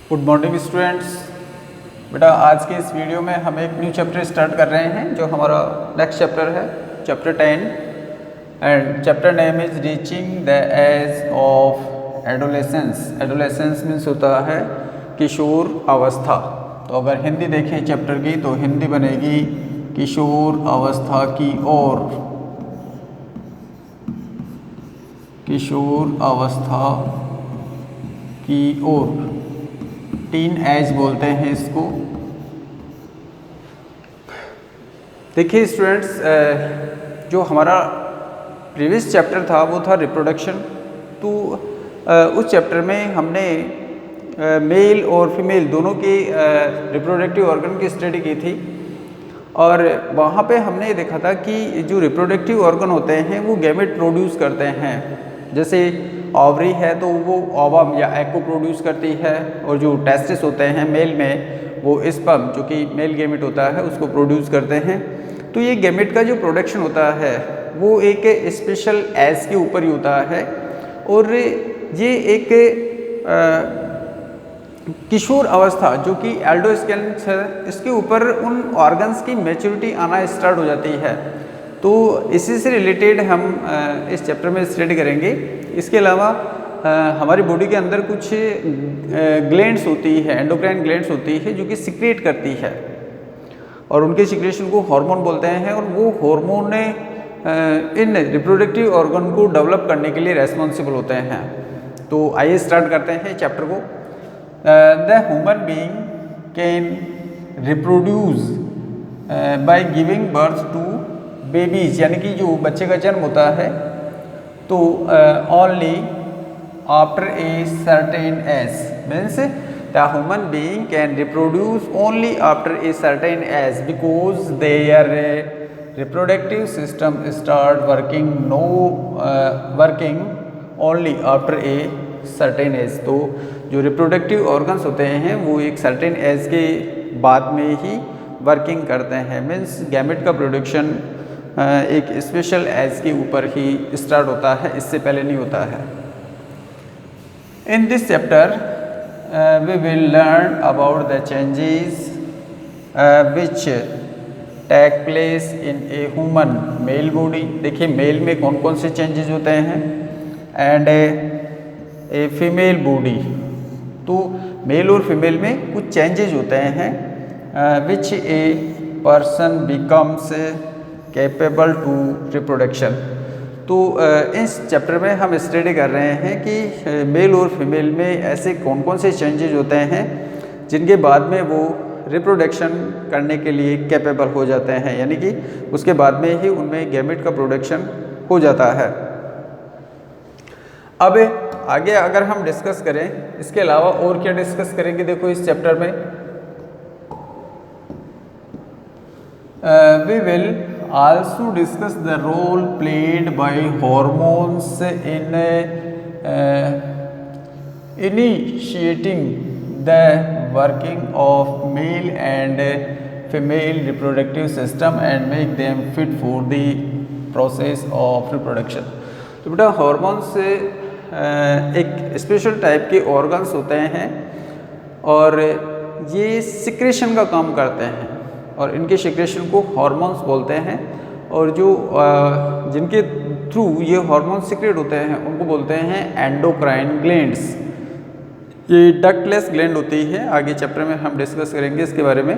Good morning students. बेटा आज के इस वीडियो में हम एक न्यू चैप्टर स्टार्ट कर रहे हैं जो हमारा नेक्स्ट चैप्टर है, chapter 10, and chapter name is reaching the age of adolescence. Adolescence means होता है किशोर अवस्था। तो अगर हिंदी देखें चैप्टर की तो हिंदी बनेगी किशोर अवस्था की ओर। किशोर अवस्था की ओर, टीन एज बोलते हैं इसको। देखिए स्टूडेंट्स, जो हमारा प्रीवियस चैप्टर था वो था रिप्रोडक्शन। तो उस चैप्टर में हमने मेल और फीमेल दोनों के रिप्रोडक्टिव ऑर्गन की स्टडी की थी, और वहाँ पे हमने देखा था कि जो रिप्रोडक्टिव ऑर्गन होते हैं वो गैमेट प्रोड्यूस करते हैं। जैसे ओवरी है तो वो ओवम या एग को प्रोड्यूस करती है, और जो टेस्टिस होते हैं मेल में वो स्पर्म जो कि मेल गैमेट होता है उसको प्रोड्यूस करते हैं। तो ये गैमेट का जो प्रोडक्शन होता है वो एक स्पेशल एज के ऊपर ही होता है, और ये एक किशोर अवस्था जो कि एल्डोस्केलेंस है इसके ऊपर उन ऑर्गन्स की मैच्योरिटी आना स्टार्ट हो जाती है। तो इसी से रिलेटेड हम इस चैप्टर में स्टडी करेंगे। इसके अलावा हमारी बॉडी के अंदर कुछ ग्लैंड्स होती है, एंडोक्राइन ग्लैंड्स होती है जो कि सिक्रेट करती है, और उनके सिक्रेशन को हार्मोन बोलते हैं, और वो हार्मोन इन रिप्रोडक्टिव ऑर्गन को डेवलप करने के लिए रेस्पॉन्सिबल होते हैं। तो आइए स्टार्ट करते हैं चैप्टर को। The human being can reproduce by giving birth to babies, यानी कि जो बच्चे का जन्म होता है तो only after a certain age, means the human being can reproduce only after a certain age because their reproductive system start working only after a certain age. तो जो रिप्रोडक्टिव ऑर्गन्स होते हैं वो एक सर्टेन एज के बाद में ही working करते हैं, मीन्स गैमेट का प्रोडक्शन एक स्पेशल एज के ऊपर ही स्टार्ट होता है, इससे पहले नहीं होता है। In this chapter we will learn about the changes which take place in a human male body. देखिए मेल में कौन कौन से चेंजेस होते हैं, एंड ए फीमेल बॉडी। तो मेल और फीमेल में कुछ चेंजेस होते हैं which a person becomes capable to reproduction. तो इस चैप्टर में हम स्टडी कर रहे हैं कि मेल और फीमेल में ऐसे कौन कौन से चेंजेस होते हैं जिनके बाद में वो रिप्रोडक्शन करने के लिए कैपेबल हो जाते हैं, यानी कि उसके बाद में ही उनमें गैमेट का प्रोडक्शन हो जाता है। अब आगे अगर हम डिस्कस करें, इसके अलावा और क्या डिस्कस करेंगे, देखो इस चैप्टर में we will also discuss the role played by hormones in initiating the working of male and female reproductive system and make them fit for the process of reproduction। तो बेटा हार्मोन्स एक special type के organs होते हैं, और ये secretion का काम करते हैं, और इनके सिक्रेशन को हार्मोन्स बोलते हैं, और जो जिनके थ्रू ये हार्मोन सिक्रेट होते हैं उनको बोलते हैं एंडोक्राइन ग्लैंड्स। ये डक्टलेस ग्लैंड होती है, आगे चैप्टर में हम डिस्कस करेंगे इसके बारे में।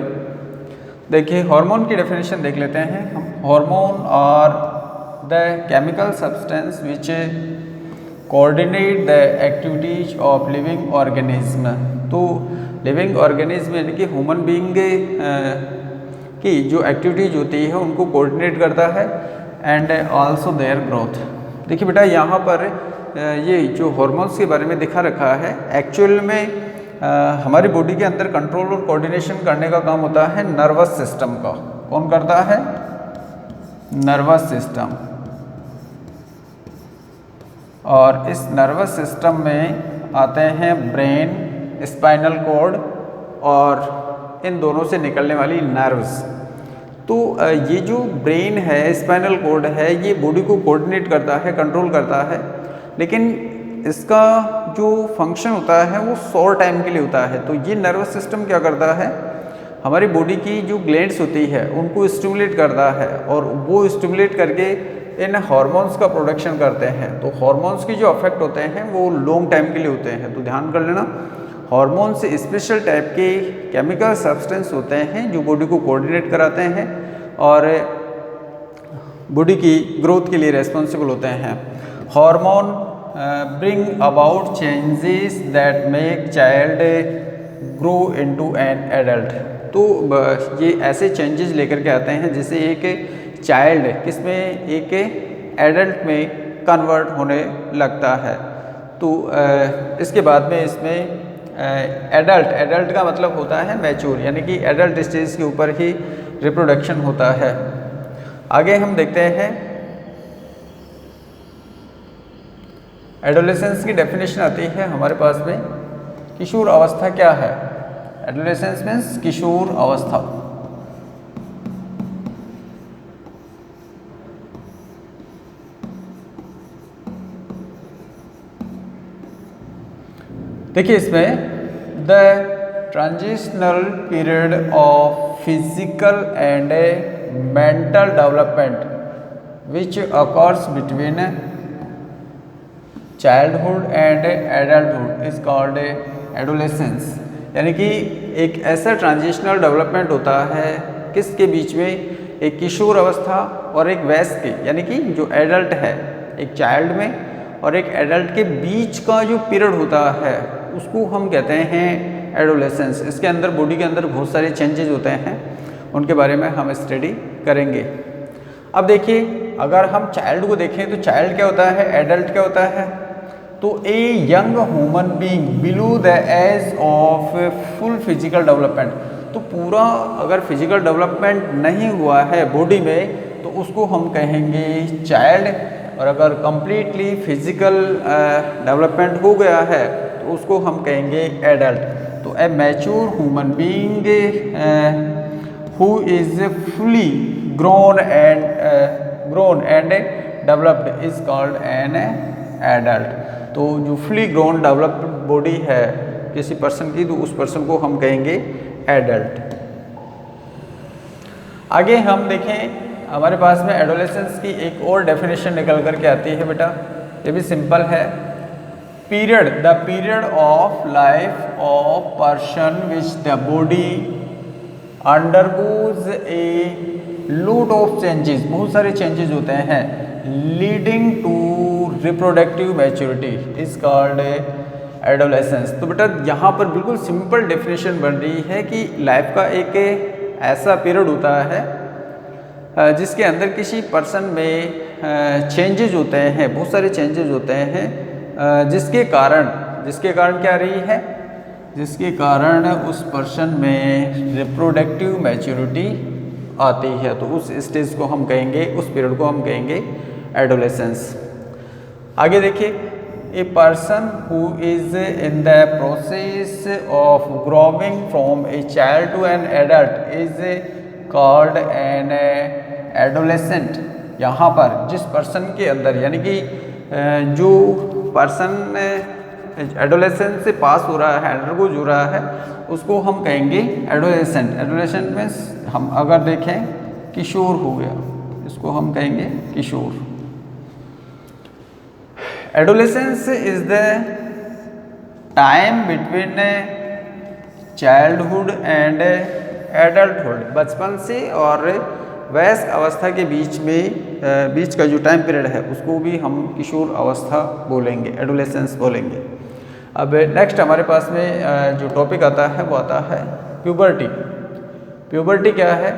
देखिए हार्मोन की डेफिनेशन देख लेते हैं हम। Hormone are the chemical substance which coordinate the activities of living organism. तो लिविंग ऑर्गेनिज्म यानी कि ह्यूमन बीइंग की जो एक्टिविटीज होती है उनको कोऑर्डिनेट करता है, एंड आल्सो देयर ग्रोथ। देखिए बेटा यहाँ पर ये जो हार्मोन्स के बारे में दिखा रखा है, एक्चुअल में हमारी बॉडी के अंदर कंट्रोल और कोऑर्डिनेशन करने का काम होता है नर्वस सिस्टम का। कौन करता है? Nervous system. और इस नर्वस सिस्टम में आते हैं ब्रेन, स्पाइनल कॉर्ड और इन दोनों से निकलने वाली नर्व्स। तो ये जो ब्रेन है, स्पाइनल कॉर्ड है, ये बॉडी को कोऑर्डिनेट करता है, कंट्रोल करता है, लेकिन इसका जो फंक्शन होता है वो शॉर्ट टाइम के लिए होता है। तो ये नर्वस सिस्टम क्या करता है, हमारी बॉडी की जो ग्लैंड्स होती है उनको स्टिमुलेट करता है और वो स्टिमुलेट करके इन हार्मोन्स का प्रोडक्शन करते हैं। तो हार्मोन्स की जो इफेक्ट होते हैं वो लॉन्ग टाइम के लिए होते हैं। तो ध्यान कर लेना, हार्मोन्स स्पेशल टाइप के केमिकल सब्सटेंस होते हैं जो बॉडी को कोऑर्डिनेट कराते हैं और बॉडी की ग्रोथ के लिए रेस्पॉन्सिबल होते हैं। Hormone bring about changes that make child grow into an adult. तो ये ऐसे चेंजेस लेकर के आते हैं जिससे एक चाइल्ड किसमें, एक एडल्ट में कन्वर्ट होने लगता है। तो इसके बाद में इसमें एडल्ट का मतलब होता है मैच्योर, यानी कि एडल्ट स्टेज के ऊपर ही रिप्रोडक्शन होता है। आगे हम देखते हैं एडोलेसेंस की डेफिनेशन आती है हमारे पास में। किशोर अवस्था क्या है? एडोलेसेंस मीन्स किशोर अवस्था। देखिए इसमें the transitional period of physical and mental development which occurs between childhood and adulthood is called adolescence. यानी कि एक ऐसा ट्रांजिशनल डेवलपमेंट होता है किसके बीच में, एक किशोर अवस्था और एक वयस्क के, यानी कि जो एडल्ट है, एक चाइल्ड में और एक एडल्ट के बीच का जो पीरियड होता है उसको हम कहते हैं एडोलेसेंस। इसके अंदर बॉडी के अंदर बहुत सारे चेंजेस होते हैं, उनके बारे में हम स्टडी करेंगे। अब देखिए, अगर हम चाइल्ड को देखें तो चाइल्ड क्या होता है, एडल्ट क्या होता है। तो a young human being below the age of full physical development. तो पूरा अगर फिजिकल डेवलपमेंट नहीं हुआ है बॉडी में तो उसको हम कहेंगे चाइल्ड, और अगर कंप्लीटली फिजिकल डेवलपमेंट हो गया है तो उसको हम कहेंगे एडल्ट। तो ए mature human being who is fully grown and developed is called an adult. तो जो फुली ग्रोन डेवलप्ड बॉडी है किसी पर्सन की, तो उस पर्सन को हम कहेंगे एडल्ट। आगे हम देखें, हमारे पास में एडोलेसेंस की एक और डेफिनेशन निकल करके आती है बेटा, ये भी सिंपल है। Period, the period of life of person which the body undergoes a lot of changes, बहुत सारे चेंजेस होते हैं, leading to reproductive maturity is called adolescence. तो बेटा यहाँ पर बिल्कुल सिंपल डेफिनेशन बन रही है कि लाइफ का एक ऐसा पीरियड होता है जिसके अंदर किसी पर्सन में चेंजेस होते हैं, बहुत सारे चेंजेस होते हैं, जिसके कारण क्या रही है, जिसके कारण उस पर्सन में रिप्रोडक्टिव मैच्योरिटी आती है। तो उस स्टेज को हम कहेंगे, उस पीरियड को हम कहेंगे एडोलेसेंस। आगे देखिए, a person who is in the process of growing from a child to an adult is called an adolescent. यहाँ पर जिस पर्सन के अंदर, यानी कि जो पर्सन एडोलेसेंस से पास हो रहा है, अंडरगोज हो रहा है, उसको हम कहेंगे एडोलेसेंट। एडोलेसेंट मीन्स हम अगर देखें किशोर हो गया, इसको हम कहेंगे किशोर। Adolescence is the time between childhood and adulthood. बचपन से और वयस्क अवस्था के बीच का जो टाइम पीरियड है उसको भी हम किशोर अवस्था बोलेंगे, एडोलेसेंस बोलेंगे। अब नेक्स्ट हमारे पास में जो टॉपिक आता है वो आता है प्यूबर्टी। प्यूबर्टी क्या है?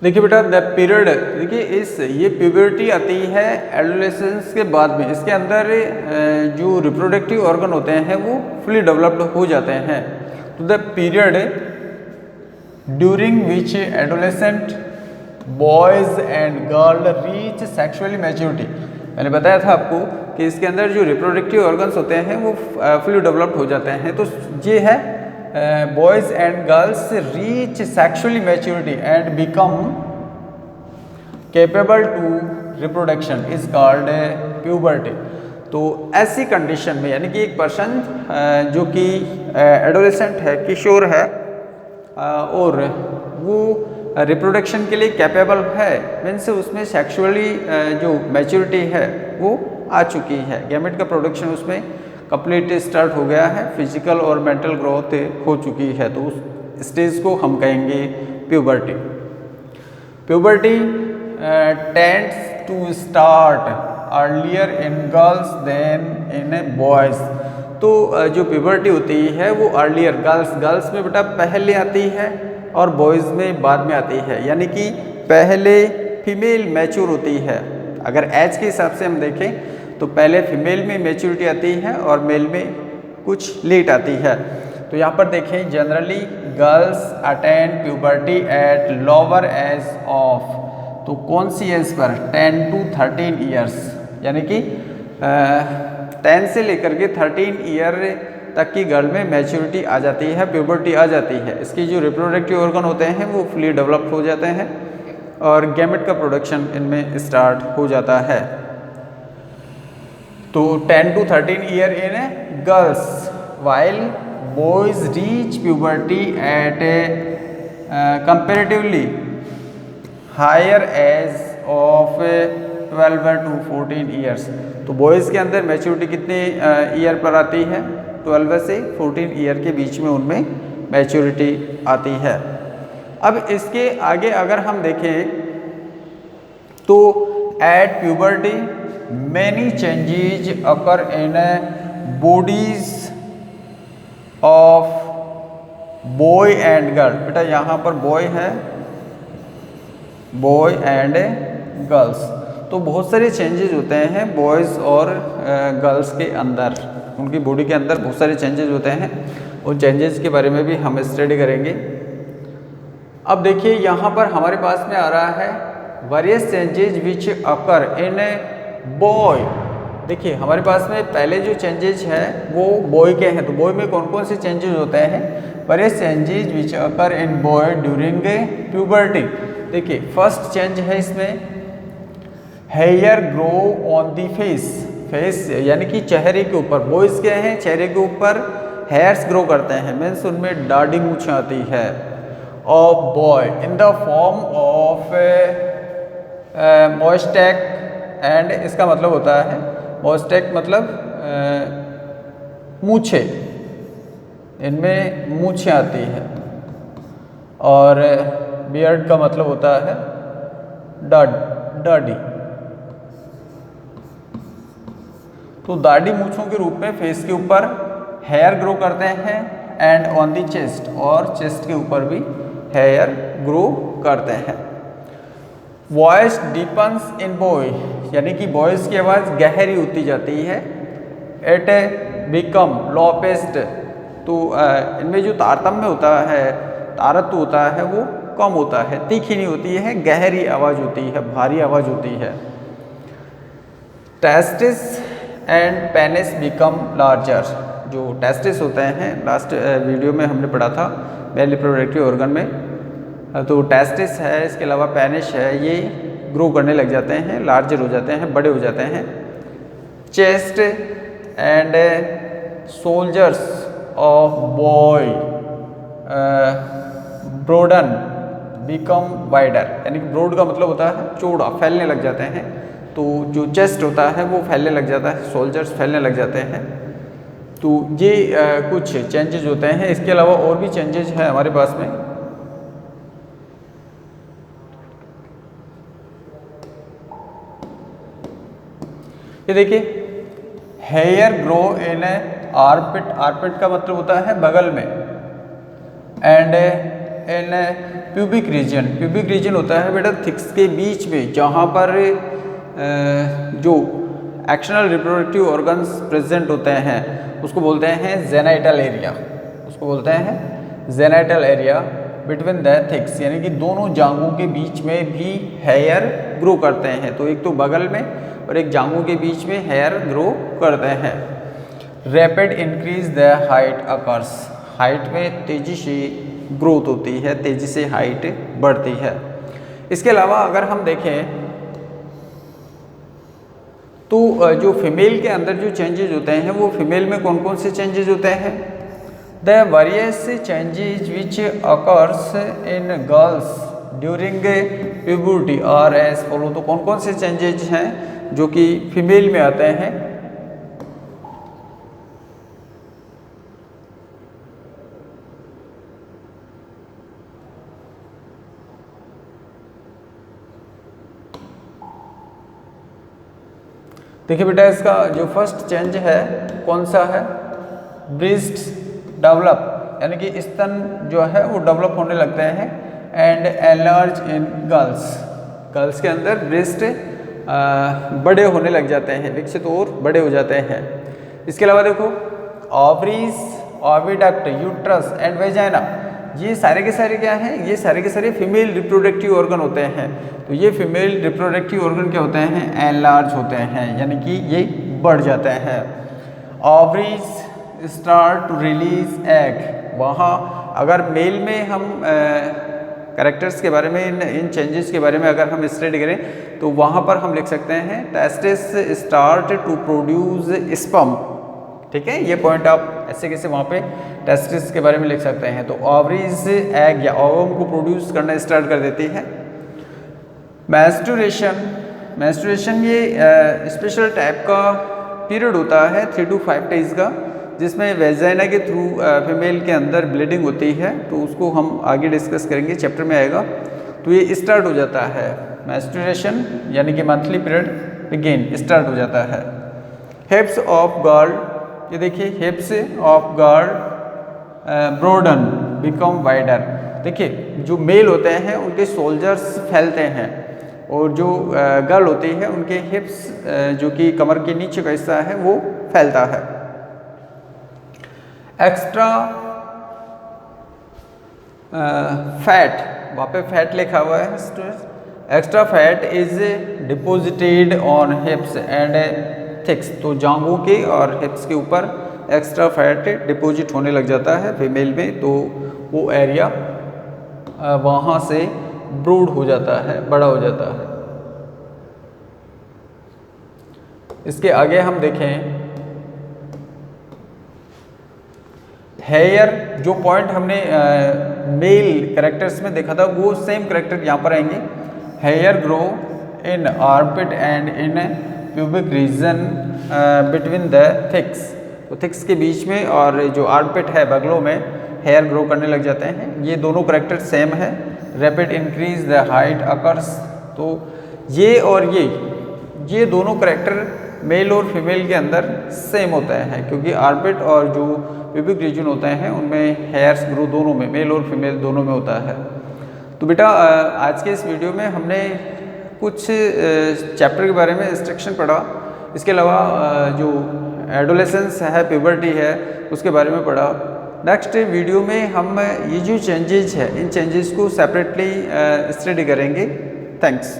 देखिए बेटा, द पीरियड, देखिए ये प्यूबर्टी आती है एडोलेसेंस के बाद में। इसके अंदर जो रिप्रोडक्टिव ऑर्गन होते हैं वो फुली डेवलप्ड हो जाते हैं। तो the period during which adolescent boys and girl reach sexually maturity. मैंने बताया था आपको कि इसके अंदर जो रिप्रोडक्टिव ऑर्गन्स होते हैं वो फुली डेवलप्ड हो जाते हैं। तो ये है boys and girls reach sexually maturity and become capable to reproduction is called puberty. तो ऐसी कंडीशन में यानी कि एक पर्सन जो कि एडोलेसेंट है, किशोर है, और वो रिप्रोडक्शन के लिए कैपेबल है, मीन्स उसमें सेक्सुअली जो मैच्योरिटी है वो आ चुकी है, गैमेट का प्रोडक्शन उसमें कंप्लीट स्टार्ट हो गया है, फिजिकल और मेंटल ग्रोथ हो चुकी है, तो उस स्टेज को हम कहेंगे puberty. Puberty tends to start earlier in girls than in boys. तो जो प्यूबर्टी होती है वो अर्लियर गर्ल्स में बेटा पहले आती है और बॉयज़ में बाद में आती है, यानी कि पहले फीमेल मैच्योर होती है। अगर एज के हिसाब से हम देखें तो पहले फीमेल में मैच्योरिटी आती है और मेल में कुछ लेट आती है। तो यहाँ पर देखें generally girls attend puberty at lower age of, तो कौन सी एज पर, 10 to 13 ईयर्स, यानी कि 10 से लेकर के 13 ईयर तक की गर्ल में मैच्योरिटी आ जाती है, प्यूबर्टी आ जाती है। इसकी जो रिप्रोडक्टिव ऑर्गन होते हैं वो फुली डेवलप्ड हो जाते हैं और गैमेट का प्रोडक्शन इनमें स्टार्ट हो जाता है। तो 10 to 13 year in girls, while boys reach puberty at comparatively higher age of 12 to 14 years. तो बॉयज़ के अंदर मैच्योरिटी कितने ईयर पर आती है, 12 से 14 ईयर के बीच में उनमें मैच्योरिटी आती है। अब इसके आगे अगर हम देखें तो at puberty many changes occur in bodies of boy and girl। बेटा यहाँ पर बॉय है, बॉय एंड गर्ल्स, तो बहुत सारे चेंजेस होते हैं बॉयज़ और गर्ल्स के अंदर, उनकी बॉडी के अंदर बहुत सारे चेंजेस होते हैं। उन चेंजेस के बारे में भी हम स्टडी करेंगे। अब देखिए यहाँ पर हमारे पास में आ रहा है various changes which occur in boy. देखिए हमारे पास में पहले जो चेंजेस है वो बॉय के हैं, तो बॉय में कौन कौन से चेंजेस होते हैं, various changes which occur in boy during puberty. देखिए फर्स्ट चेंज है इसमें hair grow on the face, face यानी कि चेहरे के ऊपर, बॉयज़ के हैं चेहरे के ऊपर हेयर्स ग्रो करते हैं, मीन्स उनमें दाढ़ी मूछ आती है। Of boy in the form of moustache, and इसका मतलब होता है मोस्टैक मतलब मूछे, इनमें मूछें आती है, और बियर्ड का मतलब होता है दाढ़ी। तो दाढ़ी मूछों के रूप में फेस के ऊपर हेयर ग्रो करते हैं, एंड ऑन दी चेस्ट, और चेस्ट के ऊपर भी हेयर ग्रो करते हैं। वॉइस डीपन्स इन बॉय, यानी कि बॉयज़ की आवाज़ गहरी होती जाती है। एट बिकम लो पेस्ट, तो इनमें जो तारतम्य होता है, तारत्व होता है वो कम होता है, तीखी नहीं होती है, गहरी आवाज़ होती है, भारी आवाज़ होती है। Testis and penis become larger, जो टेस्टिस होते हैं लास्ट वीडियो में हमने पढ़ा था मेल रिप्रोडक्टिव ऑर्गन में, तो टेस्टिस है, इसके अलावा पेनिस है, ये ग्रो करने लग जाते हैं, लार्जर हो जाते हैं, बड़े हो जाते हैं। Chest and soldiers of boy broaden become wider, यानी कि ब्रोड का मतलब होता है चौड़ा, फैलने लग जाते हैं। तो जो चेस्ट होता है वो फैलने लग जाता है, सोल्जर्स फैलने लग जाते हैं। तो ये कुछ चेंजेस होते हैं। इसके अलावा और भी चेंजेस हैं हमारे पास में। ये देखिए hair grow in armpit, armpit का मतलब होता है बगल में, and in pubic region, pubic region होता है बेटा थिक्स के बीच में, जहाँ पर जो एक्शनल रिप्रोडक्टिव ऑर्गन्स प्रेजेंट होते हैं उसको बोलते हैं जेनाइटल एरिया, उसको बोलते हैं जेनाइटल एरिया बिटवीन द थिक्स, यानी कि दोनों जांघों के बीच में भी हेयर ग्रो करते हैं। तो एक तो बगल में और एक जांघों के बीच में हेयर ग्रो करते हैं। Rapid increase the height occurs, height में तेजी से ग्रोथ होती है, तेजी से हाइट बढ़ती है। इसके अलावा अगर हम देखें तो जो फीमेल के अंदर जो चेंजेज होते हैं वो फीमेल में कौन कौन से चेंजेज होते हैं? The various changes which occurs in girls during puberty are as follow. तो कौन कौन से चेंजेज हैं जो कि फीमेल में आते हैं? देखिए बेटा, इसका जो फर्स्ट चेंज है कौन सा है? ब्रेस्ट डेवलप, यानी कि स्तन जो है वो डेवलप होने लगते हैं। And enlarge in girls, girls के अंदर ब्रेस्ट बड़े होने लग जाते हैं, विकसित और बड़े हो जाते हैं। इसके अलावा देखो ovaries, oviduct, uterus and vagina, ये सारे के सारे क्या हैं? ये सारे के सारे फीमेल रिप्रोडक्टिव ऑर्गन होते हैं। तो ये फीमेल रिप्रोडक्टिव ऑर्गन क्या होते हैं? एनलार्ज होते हैं, यानी कि ये बढ़ जाते हैं। Ovaries start to release egg, वहाँ अगर मेल में हम कैरेक्टर्स के बारे में, इन चेंजेस के बारे में अगर हम स्टडी करें तो वहाँ पर हम लिख सकते हैं testis start to produce sperm. ठीक है, ये पॉइंट आप ऐसे कैसे वहाँ पे टेस्टिस के बारे में लिख सकते हैं। तो ओवरीज एग या ओवम को प्रोड्यूस करना स्टार्ट कर देती है। मैस्टुरेशन, मैस्टुरेशन ये स्पेशल टाइप का पीरियड होता है 3 to 5 डेज का, जिसमें वेजाइना के थ्रू फीमेल के अंदर ब्लीडिंग होती है। तो उसको हम आगे डिस्कस करेंगे, चैप्टर में आएगा। तो ये स्टार्ट हो जाता है मैस्टुरेशन, यानी कि मंथली पीरियड बिगिन स्टार्ट हो जाता है। हिप्स ऑफ गर्ल, ये देखिए हिप्स of girl broaden become wider. देखिए जो मेल होते हैं उनके सोल्जर्स फैलते हैं, और जो गर्ल होती है उनके हिप्स जो कि कमर के नीचे का हिस्सा है वो फैलता है। एक्स्ट्रा फैट, वहाँ पे फैट लिखा हुआ है, extra fat is deposited on hips and thighs. तो जांघों के और हिप्स के ऊपर एक्स्ट्रा फैट डिपॉजिट होने लग जाता है फीमेल में, तो वो एरिया वहाँ से ब्रूड हो जाता है, बड़ा हो जाता है। इसके आगे हम देखें हेयर, जो पॉइंट हमने मेल कैरेक्टर्स में देखा था वो सेम कैरेक्टर यहाँ पर आएंगे। Hair grow in armpit and in pubic region between the thighs. तो थिक्स के बीच में और जो आर्मपिट है बगलों में हेयर ग्रो करने लग जाते हैं। ये दोनों कैरेक्टर सेम है। Rapid increase the height occurs, तो ये और ये दोनों कैरेक्टर मेल और फीमेल के अंदर सेम होता है, क्योंकि आर्मपिट और जो प्यूबिक रीजन होते हैं उनमें हेयर्स ग्रो दोनों में, मेल और फीमेल दोनों में होता है। तो बेटा आज के इस वीडियो में हमने कुछ चैप्टर के बारे में इंस्ट्रक्शन पढ़ा। इसके अलावा जो एडोलेसेंस है, प्यूबर्टी है, उसके बारे में पढ़ा। नेक्स्ट वीडियो में हम ये जो चेंजेस है इन चेंजेस को सेपरेटली स्टडी करेंगे। थैंक्स।